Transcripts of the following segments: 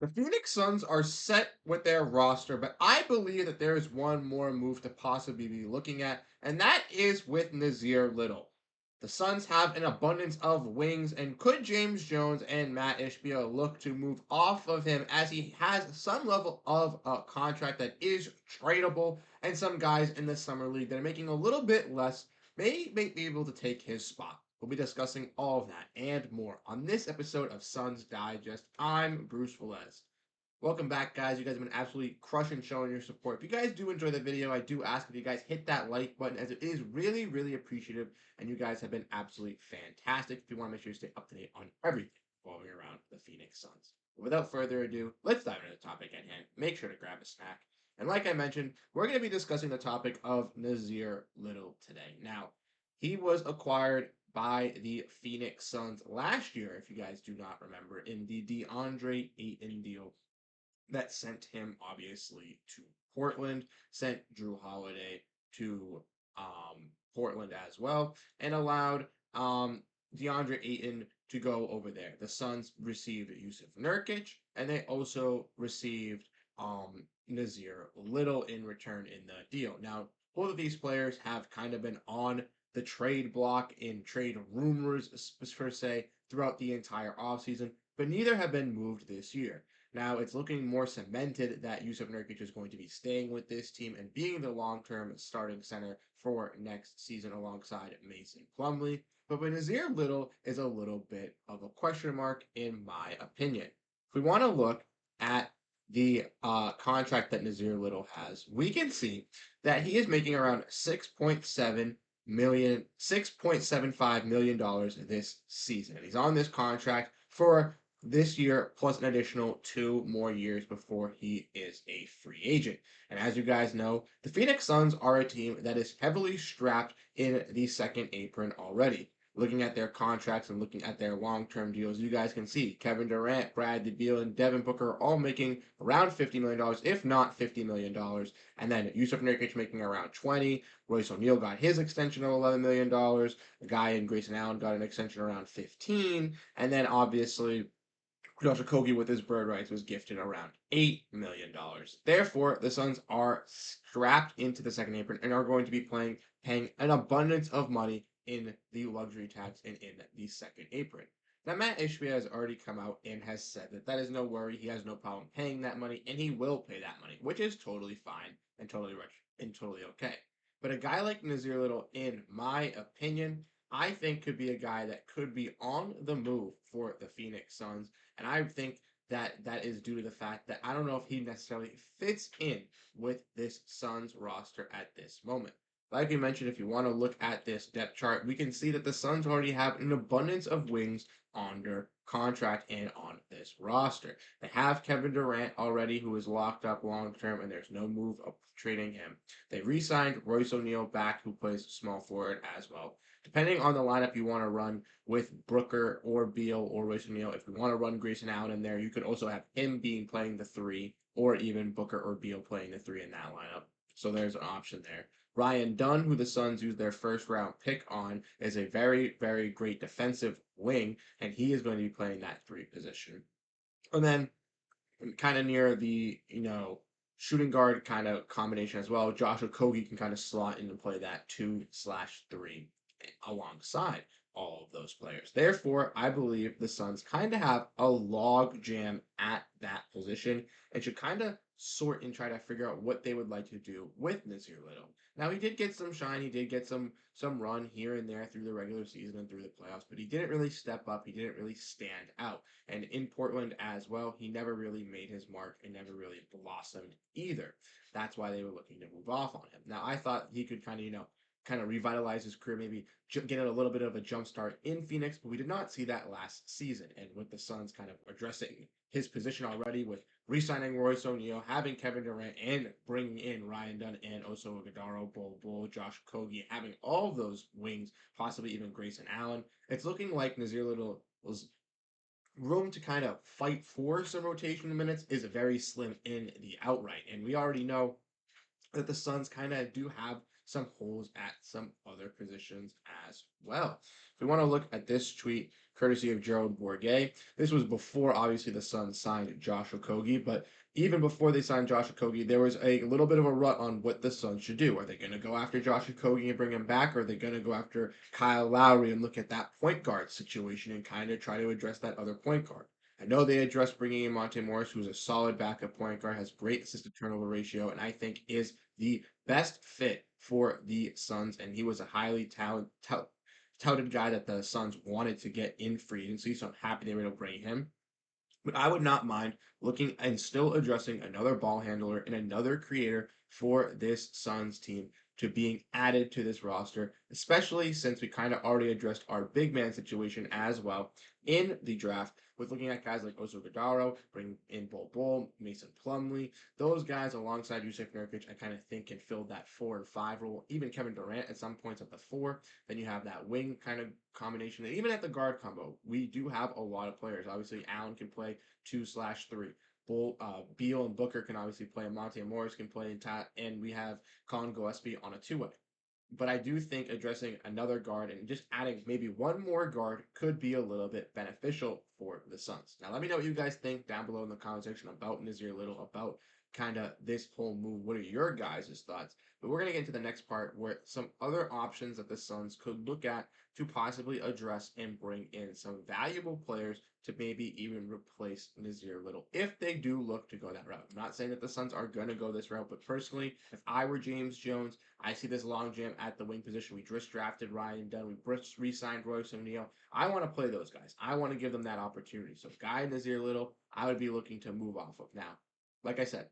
The Phoenix Suns are set with their roster, but I believe that there is one more move to possibly be looking at, and that is with Nassir Little. The Suns have an abundance of wings, and could James Jones and Matt Ishbia look to move off of him as he has some level of a contract that is tradable, and some guys in the summer league that are making a little bit less may be able to take his spot. We'll be discussing all of that and more on this episode of Suns Digest. I'm Bruce Velez. Welcome back, guys. You guys have been absolutely crushing showing your support. If you guys do enjoy the video, I do ask if you guys hit that like button, as it is really, really appreciative, and you guys have been absolutely fantastic. If you want to make sure you stay up to date on everything revolving around the Phoenix Suns. But without further ado, let's dive into the topic at hand. Make sure to grab a snack. And like I mentioned, we're going to be discussing the topic of Nassir Little today. Now, he was acquired by the Phoenix Suns last year, if you guys do not remember, in the DeAndre Ayton deal that sent him obviously to Portland, sent Drew Holiday to Portland as well, and allowed DeAndre Ayton to go over there. The Suns received Yusuf Nurkic, and they also received Nassir Little in return in the deal. Now, both of these players have kind of been on the trade block in trade rumors, per se, throughout the entire offseason, but neither have been moved this year. Now it's looking more cemented that Yusuf Nurkic is going to be staying with this team and being the long-term starting center for next season alongside Mason Plumlee. But Nassir Little is a little bit of a question mark in my opinion. If we want to look at the contract that Nassir Little has, we can see that he is making around $6.75 million this season. And he's on this contract for this year plus an additional 2 more years before he is a free agent. And as you guys know, the Phoenix Suns are a team that is heavily strapped in the second apron already. Looking at their contracts and looking at their long-term deals, you guys can see Kevin Durant, Bradley Beal, and Devin Booker are all making around $50 million, if not $50 million. And then Yusuf Nurkic making around 20. Royce O'Neal got his extension of $11 million. A guy in Grayson Allen got an extension around 15. And then obviously Josh Okogie with his bird rights was gifted around $8 million. Therefore, the Suns are strapped into the second apron and are going to be paying an abundance of money in the luxury tax and in the second apron. Now, Matt Ishbia has already come out and has said that that is no worry. He has no problem paying that money, and he will pay that money, which is totally fine and totally rich and totally okay. But a guy like Nassir Little, in my opinion, I think could be a guy that could be on the move for the Phoenix Suns, and I think that that is due to the fact that I don't know if he necessarily fits in with this Suns roster at this moment. Like we mentioned, if you want to look at this depth chart, we can see that the Suns already have an abundance of wings under contract and on this roster. They have Kevin Durant already, who is locked up long term, and there's no move of trading him. They re signed Royce O'Neal back, who plays small forward as well. Depending on the lineup you want to run with Brooker or Beal or Royce O'Neal, if you want to run Grayson Allen in there, you could also have him being playing the three, or even Booker or Beal playing the three in that lineup. So there's an option there. Ryan Dunn, who the Suns used their first round pick on, is a very, very great defensive wing, and he is going to be playing that three position. And then, kind of near the, shooting guard kind of combination as well, Josh Okogie can kind of slot in and play that 2/3 alongside all of those players. Therefore, I believe the Suns kind of have a log jam at that position and should kind of sort and try to figure out what they would like to do with Nassir Little. Now, he did get some shine, he did get some run here and there through the regular season and through the playoffs, but he didn't really step up, he didn't really stand out. And in Portland as well, he never really made his mark and never really blossomed either. That's why they were looking to move off on him. Now, I thought he could kind of revitalize his career, maybe get a little bit of a jump start in Phoenix, but we did not see that last season. And with the Suns kind of addressing his position already with re-signing Royce O'Neal, having Kevin Durant, and bringing in Ryan Dunn and Oso Ighodaro, Bol Bol, Josh Okogie, having all of those wings, possibly even Grayson Allen, it's looking like Nassir Little was room to kind of fight for some rotation minutes is very slim in the outright. And we already know that the Suns kind of do have some holes at some other positions as well. If we want to look at this tweet courtesy of Gerald Bourguet. This was before, obviously, the Suns signed Josh Okogie, but even before they signed Josh Okogie, there was a little bit of a rut on what the Suns should do. Are they going to go after Josh Okogie and bring him back, or are they going to go after Kyle Lowry and look at that point guard situation and kind of try to address that other point guard? I know they addressed bringing in Monte Morris, who's a solid backup point guard, has great assist to turnover ratio, and I think is the best fit for the Suns. And he was a highly touted guy that the Suns wanted to get in free agency, so I'm happy they were able to bring him. But I would not mind looking and still addressing another ball handler and another creator for this Suns team to being added to this roster, especially since we kind of already addressed our big man situation as well in the draft with looking at guys like Oso Gadaro, bring in Bol Bol, Mason Plumlee. Those guys alongside Yusuf Nurkic, I kind of think can fill that 4 and 5 role. Even Kevin Durant at some points at the 4. Then you have that wing kind of combination. And even at the guard combo, we do have a lot of players. Obviously, Allen can play 2/3. Beal and Booker can obviously play. Monte Morris can play, and we have Colin Gillespie on a 2-way. But I do think addressing another guard and just adding maybe one more guard could be a little bit beneficial for the Suns. Now, let me know what you guys think down below in the comment section about Nassir Little, about kind of this whole move. What are your guys' thoughts? But we're going to get into the next part where some other options that the Suns could look at to possibly address and bring in some valuable players to maybe even replace Nassir Little if they do look to go that route. I'm not saying that the Suns are going to go this route, but personally, if I were James Jones, I see this long jam at the wing position. We just drafted Ryan Dunn. We just re-signed Royce O'Neal. I want to play those guys. I want to give them that opportunity. So Guy Nassir Little, I would be looking to move off of. Now, like I said,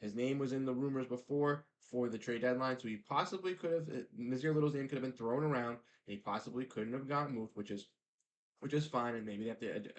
his name was in the rumors before for the trade deadline, so he possibly could have Nassir Little's name could have been thrown around, and he possibly couldn't have gotten moved, which is fine, and maybe they have to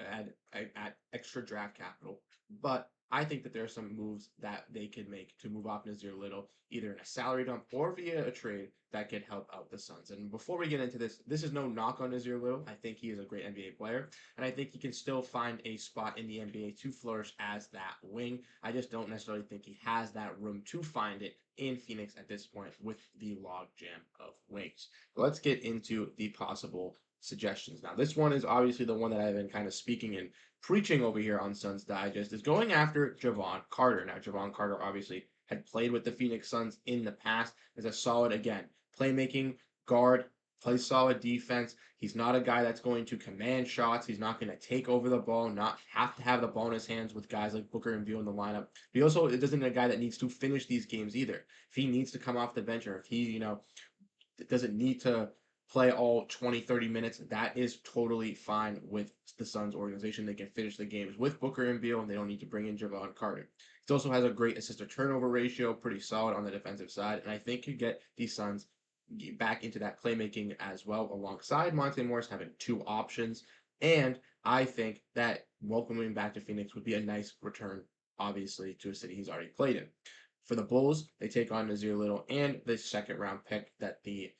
add extra draft capital. But I think that there are some moves that they could make to move off Nassir Little, either in a salary dump or via a trade that could help out the Suns. And before we get into this, this is no knock on Nassir Little. I think he is a great NBA player, and I think he can still find a spot in the NBA to flourish as that wing. I just don't necessarily think he has that room to find it in Phoenix at this point with the logjam of wings. Let's get into the possible suggestions. Now, this one is obviously the one that I've been kind of speaking and preaching over here on Suns Digest, is going after Javon Carter. Now, Javon Carter obviously had played with the Phoenix Suns in the past as a solid, again, playmaking guard, plays solid defense. He's not a guy that's going to command shots. He's not going to take over the ball, not have to have the ball in his hands with guys like Booker and Beal in the lineup. But he also isn't a guy that needs to finish these games either. If he needs to come off the bench, or if he, doesn't need to play all 20, 30 minutes, that is totally fine with the Suns organization. They can finish the games with Booker and Beal, and they don't need to bring in Javon Carter. He also has a great assist to turnover ratio, pretty solid on the defensive side, and I think could get the Suns back into that playmaking as well, alongside Monte Morris having two options. And I think that welcoming back to Phoenix would be a nice return, obviously, to a city he's already played in. For the Bulls, they take on Nassir Little and the second round pick that the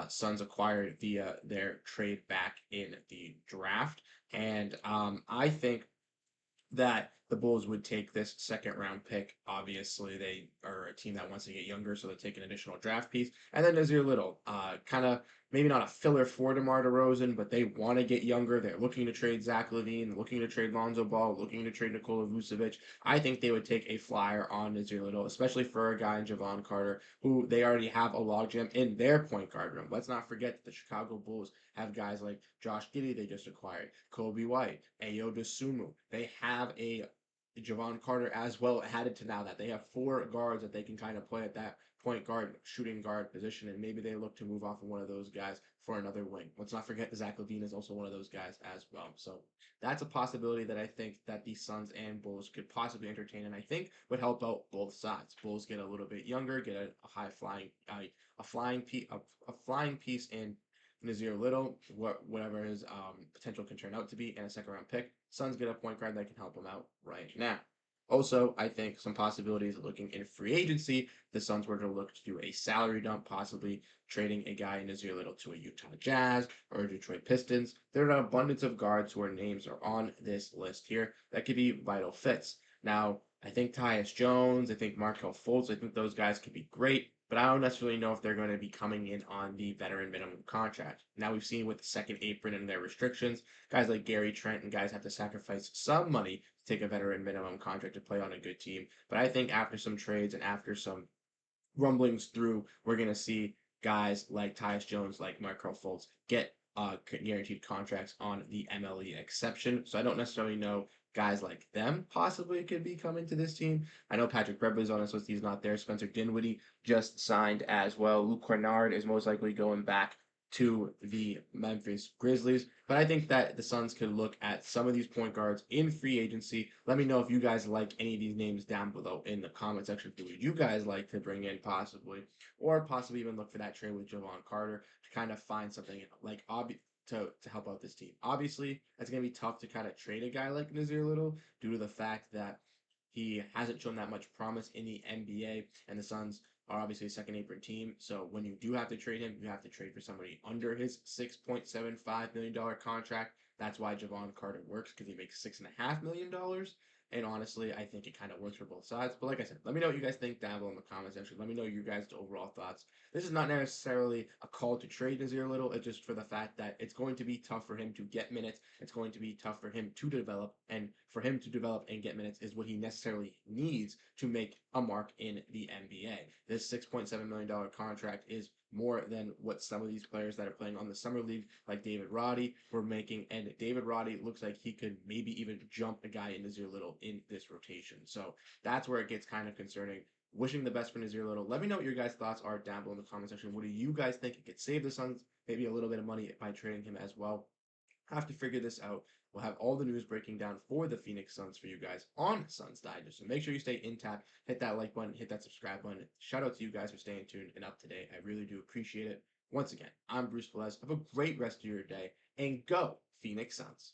Suns acquired via their trade back in the draft. And I think that the Bulls would take this second round pick. Obviously, they are a team that wants to get younger, so they take an additional draft piece. And then Nassir Little, kind of maybe not a filler for DeMar DeRozan, but they want to get younger. They're looking to trade Zach LaVine, looking to trade Lonzo Ball, looking to trade Nikola Vucevic. I think they would take a flyer on Nassir Little, especially for a guy in Javon Carter, who they already have a logjam in their point guard room. Let's not forget that the Chicago Bulls have guys like Josh Giddey they just acquired, Kobe White, Ayo Dosunmu. They have a Javon Carter as well added to now that they have four guards that they can kind of play at that point guard, shooting guard position, and maybe they look to move off of one of those guys for another wing. Let's not forget that Zach LaVine is also one of those guys as well. So that's a possibility that I think that the Suns and Bulls could possibly entertain, and I think would help out both sides. Bulls get a little bit younger, get a high flying, a flying piece in Nassir Little, whatever his potential can turn out to be, and a second round pick. Suns get a point guard that can help them out right now. Also, I think some possibilities looking in free agency. The Suns were to look to do a salary dump, possibly trading a guy in Nassir Little to a Utah Jazz or a Detroit Pistons. There are an abundance of guards whose names are on this list here that could be vital fits. Now, I think Tyus Jones, I think Markel Fultz, I think those guys could be great. but I don't necessarily know if they're going to be coming in on the veteran minimum contract. Now we've seen with the second apron and their restrictions, guys like Gary Trent and guys have to sacrifice some money to take a veteran minimum contract to play on a good team. But I think after some trades and after some rumblings through, we're going to see guys like Tyus Jones, like Markel Fultz, get guaranteed contracts on the MLE exception. So I don't necessarily know guys like them possibly could be coming to this team. I know Patrick Beverley's on this list. He's not there. Spencer Dinwiddie just signed as well. Luke Kennard is most likely going back to the Memphis Grizzlies. But I think that the Suns could look at some of these point guards in free agency. Let me know if you guys like any of these names down below in the comment section. Who would you guys like to bring in possibly? Or possibly even look for that trade with Javon Carter to kind of find something like to help out this team. Obviously, it's going to be tough to kind of trade a guy like Nassir Little due to the fact that he hasn't shown that much promise in the NBA, and the Suns are obviously a second apron team. So when you do have to trade him, you have to trade for somebody under his $6.75 million contract. That's why Javon Carter works because he makes $6.5 million. And honestly, I think it kind of works for both sides. But like I said, let me know what you guys think down below in the comments section. Let me know your guys' overall thoughts. This is not necessarily a call to trade Nassir Little. It's just for the fact that it's going to be tough for him to get minutes. It's going to be tough for him to develop. And for him to develop and get minutes is what he necessarily needs to make a mark in the NBA. This $6.7 million contract is more than what some of these players that are playing on the summer league, like David Roddy, were making. And David Roddy looks like he could maybe even jump a guy in Nassir Little in this rotation. So that's where it gets kind of concerning. Wishing the best for Nassir Little. Let me know what your guys' thoughts are down below in the comment section. What do you guys think it could save the Suns? Maybe a little bit of money by trading him as well. Have to figure this out. We'll have all the news breaking down for the Phoenix Suns for you guys on Suns Digest. So make sure you stay in tap, hit that like button, hit that subscribe button. Shout out to you guys for staying tuned and up to date. I really do appreciate it. Once again, I'm Bruce Velez. Have a great rest of your day and go Phoenix Suns.